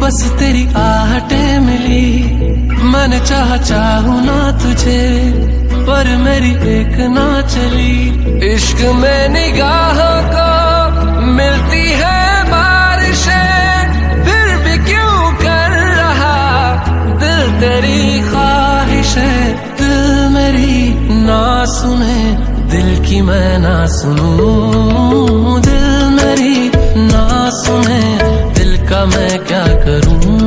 बस तेरी आहटें मिली, मैंने चाहूं ना तुझे, पर मेरी एक ना चली। इश्क में निगाहों को मिलती है बारिशें, फिर भी क्यों कर रहा दिल तेरी ख्वाहिशें। दिल मेरी ना सुने, दिल की मैं ना सुनूं, दिल मेरी ना सुने, दिल का मैं क्या करूं।